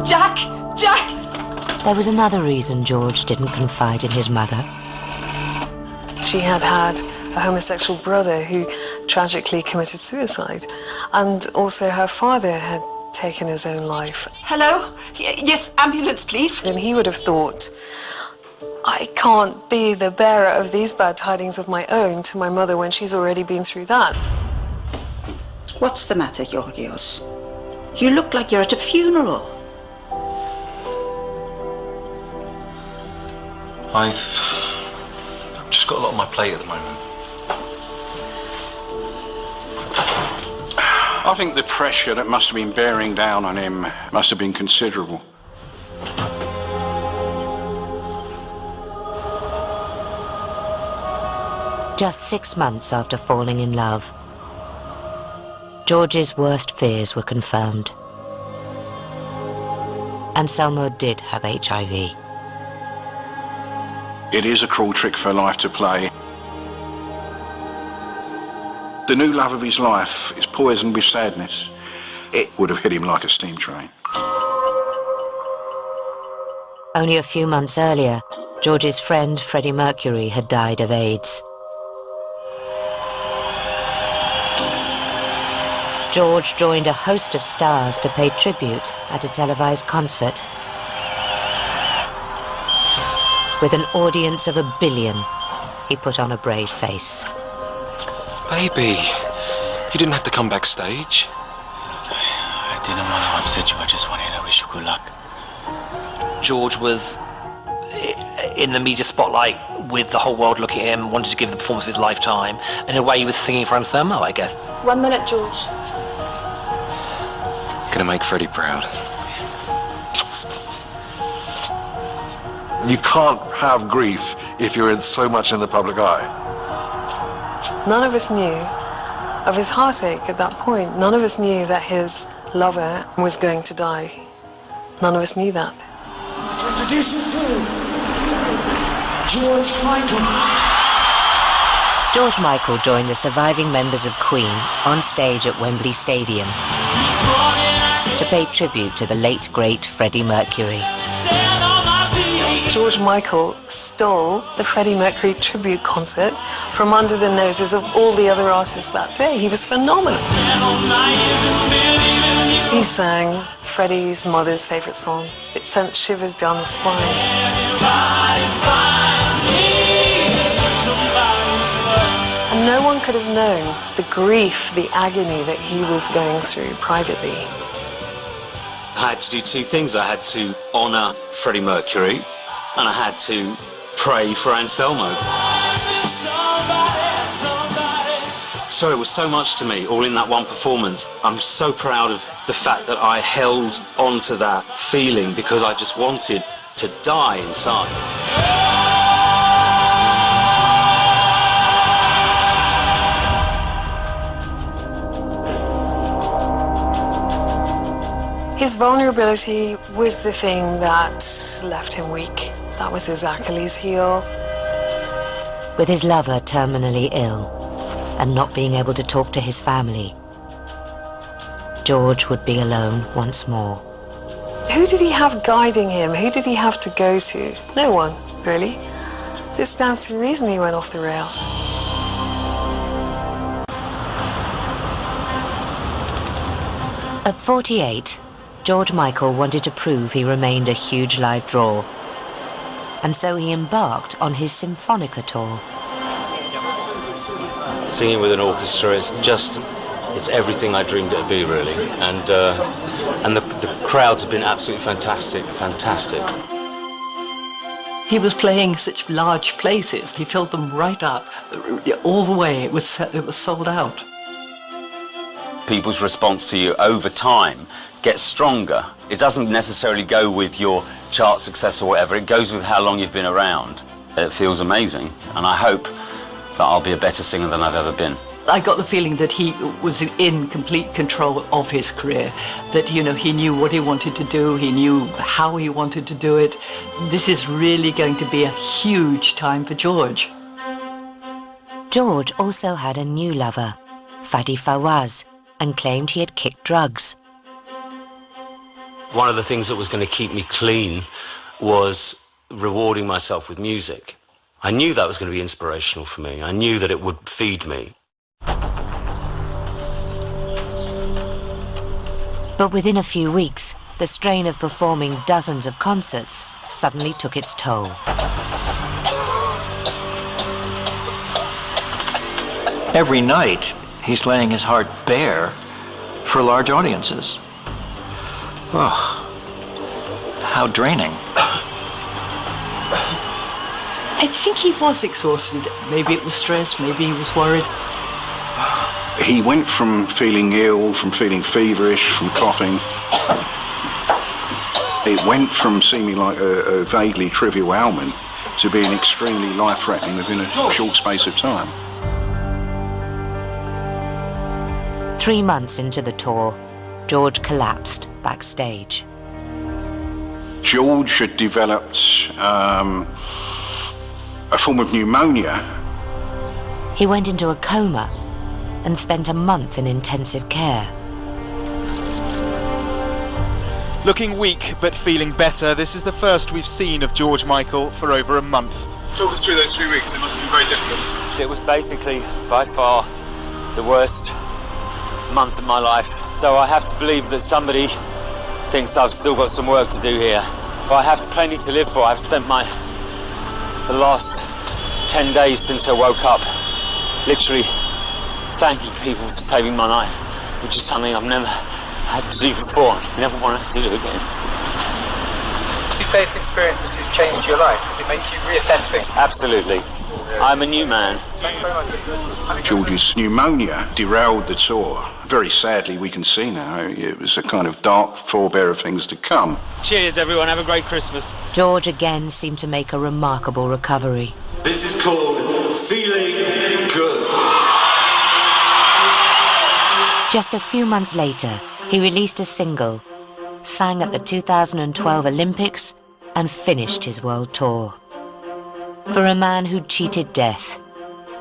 Jack! Jack! There was another reason George didn't confide in his mother. She had had a homosexual brother who tragically committed suicide, and also her father had taken his own life. Hello? Yes, ambulance, please. And he would have thought, I can't be the bearer of these bad tidings of my own to my mother when she's already been through that. What's the matter, Georgios? You look like you're at a funeral. I've just got a lot on my plate at the moment. I think the pressure that must have been bearing down on him must have been considerable. Just 6 months after falling in love, George's worst fears were confirmed. Anselmo did have HIV. It is a cruel trick for life to play. The new love of his life is poisoned with sadness. It would have hit him like a steam train. Only a few months earlier, George's friend Freddie Mercury had died of AIDS. George joined a host of stars to pay tribute at a televised concert. With an audience of 1 billion, he put on a brave face. Baby, you didn't have to come backstage. I didn't want to upset you. I just wanted to wish you good luck. George was in the media spotlight with the whole world looking at him, wanted to give the performance of his lifetime. In a way, he was singing for Anselmo, I guess. 1 minute, George. Gonna make Freddie proud. You can't have grief if you're so much in the public eye. None of us knew of his heartache at that point. None of us knew that his lover was going to die. None of us knew that. To introduce you to George Michael. George Michael joined the surviving members of Queen on stage at Wembley Stadium to pay tribute to the late, great Freddie Mercury. George Michael stole the Freddie Mercury tribute concert from under the noses of all the other artists that day. He was phenomenal. He sang Freddie's mother's favourite song. It sent shivers down the spine. And no one could have known the grief, the agony that he was going through privately. I had to do two things. I had to honour Freddie Mercury, and I had to pray for Anselmo. So it was so much to me, all in that one performance. I'm so proud of the fact that I held on to that feeling because I just wanted to die inside. His vulnerability was the thing that left him weak. That was his Achilles heel. With his lover terminally ill and not being able to talk to his family, George would be alone once more. Who did he have guiding him? Who did he have to go to? No one, really. This stands to reason he went off the rails. At 48, George Michael wanted to prove he remained a huge live draw, and so he embarked on his Symphonica tour. Singing with an orchestra is just, it's everything I dreamed it would be, really. And the crowds have been absolutely fantastic. He was playing such large places. He filled them right up, all the way. It was sold out. People's response to you over time gets stronger. It doesn't necessarily go with your chart success or whatever. It goes with how long you've been around. It feels amazing, and I hope that I'll be a better singer than I've ever been. I got the feeling that he was in complete control of his career, that, you know, he knew what he wanted to do, he knew how he wanted to do it. This is really going to be a huge time for George. George also had a new lover, Fadi Fawaz, and claimed he had kicked drugs. One of the things that was going to keep me clean was rewarding myself with music. I knew that was going to be inspirational for me. I knew that it would feed me. But within a few weeks, the strain of performing dozens of concerts suddenly took its toll. Every night, he's laying his heart bare for large audiences. Oh, how draining. think he was exhausted. Maybe it was stress, maybe he was worried. He went from feeling ill, from feeling feverish, from coughing. It went from seeming like a vaguely trivial ailment to being extremely life-threatening within a short space of time. 3 months into the tour, George collapsed backstage. George had developed a form of pneumonia. He went into a coma and spent a month in intensive care. Looking weak but feeling better, this is the first we've seen of George Michael for over a month. Talk us through those 3 weeks. They must have been very difficult. It was basically by far the worst month of my life. So I have to believe that somebody thinks I've still got some work to do here. But I have plenty to live for. I've spent the last 10 days since I woke up literally thanking people for saving my life, which is something I've never had to do before. I never want to have to do again. You say this experience has changed your life? It makes you reassess things? Absolutely. I'm a new man. Thanks very much. George's pneumonia derailed the tour. Very sadly, we can see now it was a kind of dark forebear of things to come. Cheers, everyone. Have a great Christmas. George again seemed to make a remarkable recovery. This is called Feeling Good. Just a few months later, he released a single, sang at the 2012 Olympics, and finished his world tour. For a man who'd cheated death,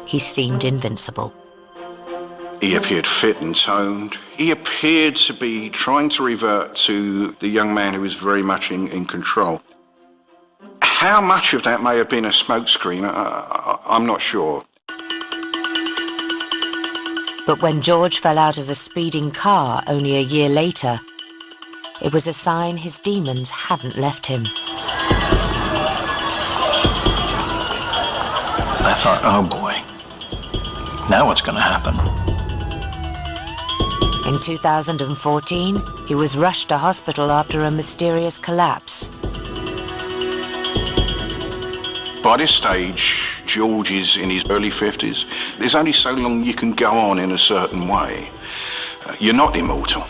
he seemed invincible. He appeared fit and toned. He appeared to be trying to revert to the young man who was very much in control. How much of that may have been a smokescreen, I'm not sure. But when George fell out of a speeding car only a year later, it was a sign his demons hadn't left him. I thought, oh boy, now what's going to happen? In 2014, he was rushed to hospital after a mysterious collapse. By this stage, George is in his early 50s. There's only so long you can go on in a certain way. You're not immortal.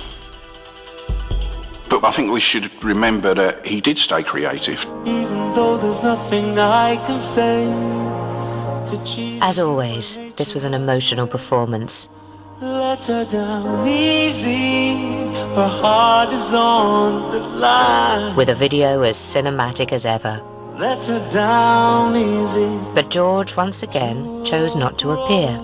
But I think we should remember that he did stay creative. Even though there's nothing I can say to cheat. As always, this was an emotional performance. Let her down easy. Her heart is on the line. With a video as cinematic as ever. Let her down easy. But George once again chose not to appear.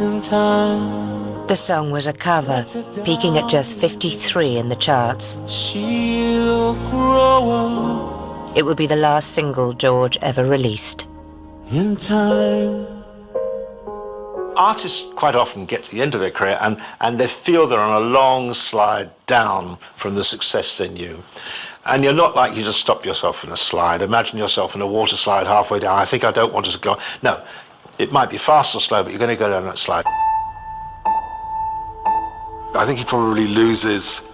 In time. The song was a cover, peaking at just 53 in the charts. She'll grow up. It would be the last single George ever released. In time. Artists quite often get to the end of their career and they feel they're on a long slide down from the success they knew. And you're not like you just stop yourself in a slide. Imagine yourself in a water slide halfway down. I think I don't want to go. No, it might be fast or slow, but you're going to go down that slide. I think he probably loses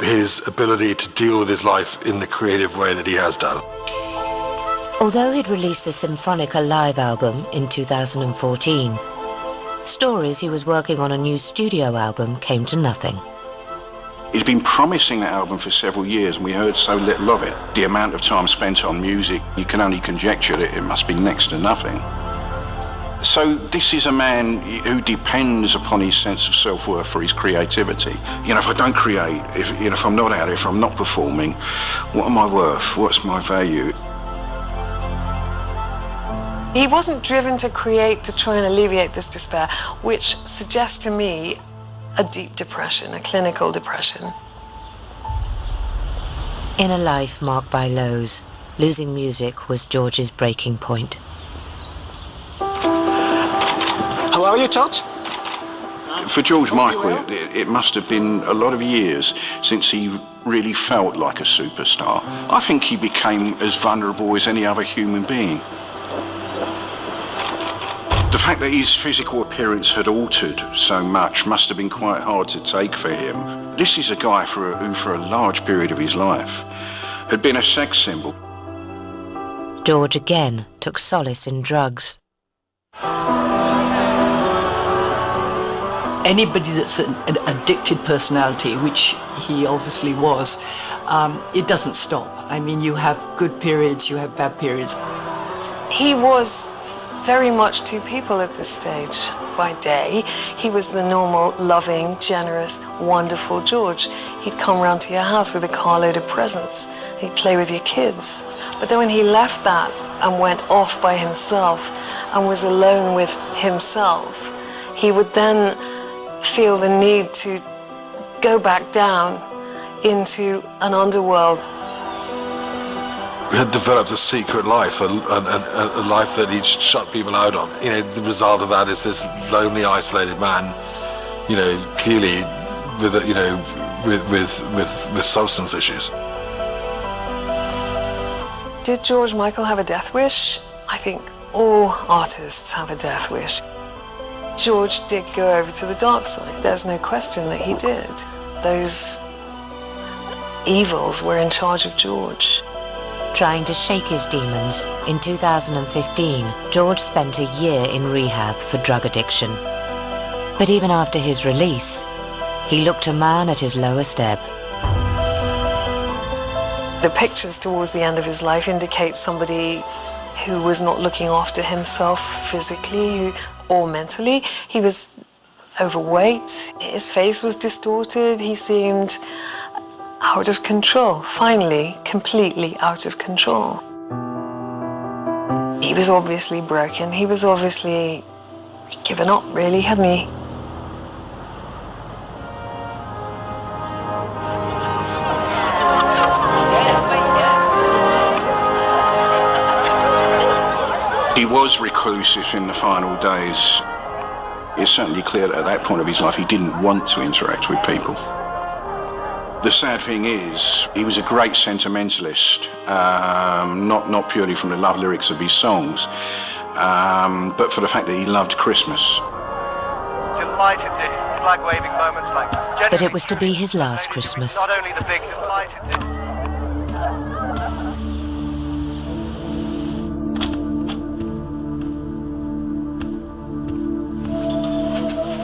his ability to deal with his life in the creative way that he has done. Although he'd released the Symphonica Live album in 2014, stories he was working on a new studio album came to nothing. He'd been promising that album for several years and we heard so little of it. The amount of time spent on music, you can only conjecture that it must be next to nothing. So this is a man who depends upon his sense of self-worth for his creativity. You know, if I don't create, if I'm not out, if I'm not performing, what am I worth? What's my value? He wasn't driven to create to try and alleviate this despair, which suggests to me a deep depression, a clinical depression. In a life marked by lows, losing music was George's breaking point. How are you, Todd? For George Michael, it must have been a lot of years since he really felt like a superstar. I think he became as vulnerable as any other human being. The fact that his physical appearance had altered so much must have been quite hard to take for him. This is a guy who for a large period of his life had been a sex symbol. George again took solace in drugs. Anybody that's an addicted personality, which he obviously was, it doesn't stop. I mean, you have good periods, you have bad periods. He was very much two people at this stage. By day, he was the normal, loving, generous, wonderful George. He'd come round to your house with a carload of presents. He'd play with your kids. But then when he left that and went off by himself and was alone with himself, he would then feel the need to go back down into an underworld. Had developed a secret life, a life that he'd shut people out of. You know, the result of that is this lonely, isolated man, you know, clearly with, you know, with substance issues. Did George Michael have a death wish? I think all artists have a death wish. George did go over to the dark side. There's no question that he did. Those evils were in charge of George. Trying to shake his demons, in 2015, George spent a year in rehab for drug addiction. But even after his release, he looked a man at his lowest ebb. The pictures towards the end of his life indicate somebody who was not looking after himself physically or mentally. He was overweight, his face was distorted, he seemed out of control, finally, completely out of control. He was obviously broken, he was obviously given up, really, hadn't he? He was reclusive in the final days. It's certainly clear that at that point of his life he didn't want to interact with people. The sad thing is, he was a great sentimentalist, not purely from the love lyrics of his songs, but for the fact that he loved Christmas. Delighted to flag-waving moments like that. But it was to be his last Christmas. Not only the big, delighted to...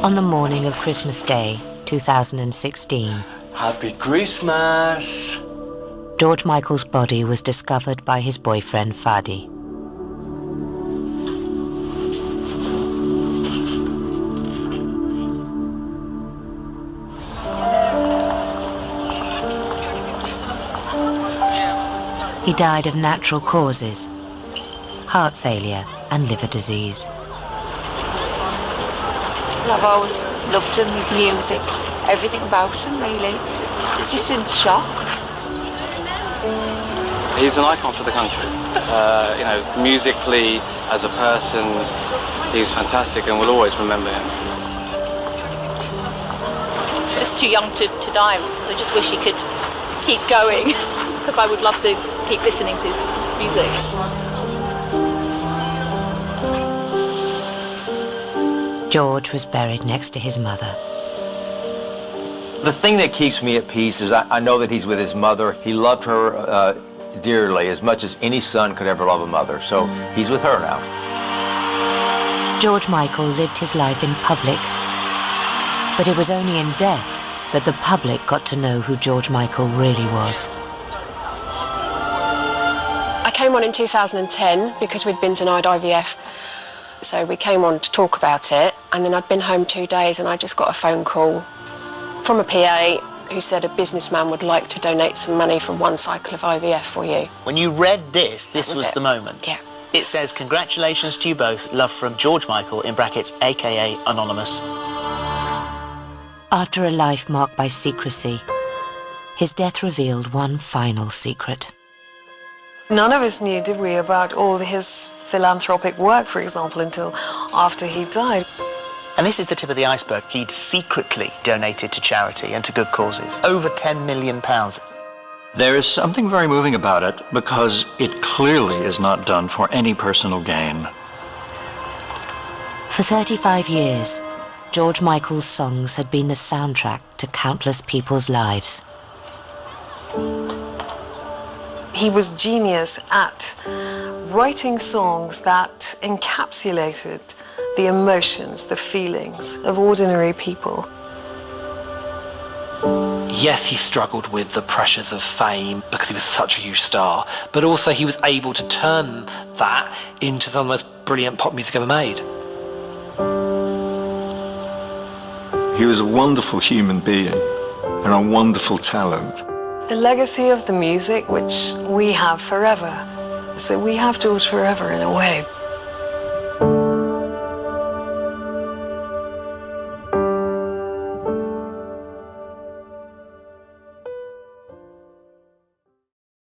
On the morning of Christmas Day, 2016, Happy Christmas! George Michael's body was discovered by his boyfriend Fadi. He died of natural causes, heart failure and liver disease. I've always loved him, his music, everything about him really. Just in shock. He's an icon for the country. You know, musically, as a person, he's fantastic and we'll always remember him. He's just too young to die, so I just wish he could keep going because I would love to keep listening to his music. George was buried next to his mother. The thing that keeps me at peace is I know that he's with his mother. He loved her dearly, as much as any son could ever love a mother. So he's with her now. George Michael lived his life in public, but it was only in death that the public got to know who George Michael really was. I came on in 2010 because we'd been denied IVF. So we came on to talk about it, and then I'd been home 2 days and I just got a phone call from a PA who said a businessman would like to donate some money for 1 cycle of IVF for you. When you read this was it. the moment. Yeah. It says, congratulations to you both, love from George Michael, in brackets, aka Anonymous. After a life marked by secrecy, his death revealed one final secret. None of us knew, did we, about all his philanthropic work, for example, until after he died. And this is the tip of the iceberg. He'd secretly donated to charity and to good causes. Over £10 million. There is something very moving about it because it clearly is not done for any personal gain. For 35 years, George Michael's songs had been the soundtrack to countless people's lives. He was genius at writing songs that encapsulated the emotions, the feelings of ordinary people. Yes, he struggled with the pressures of fame because he was such a huge star, but also he was able to turn that into some of the most brilliant pop music ever made. He was a wonderful human being and a wonderful talent. The legacy of the music, which we have forever, so we have George forever in a way.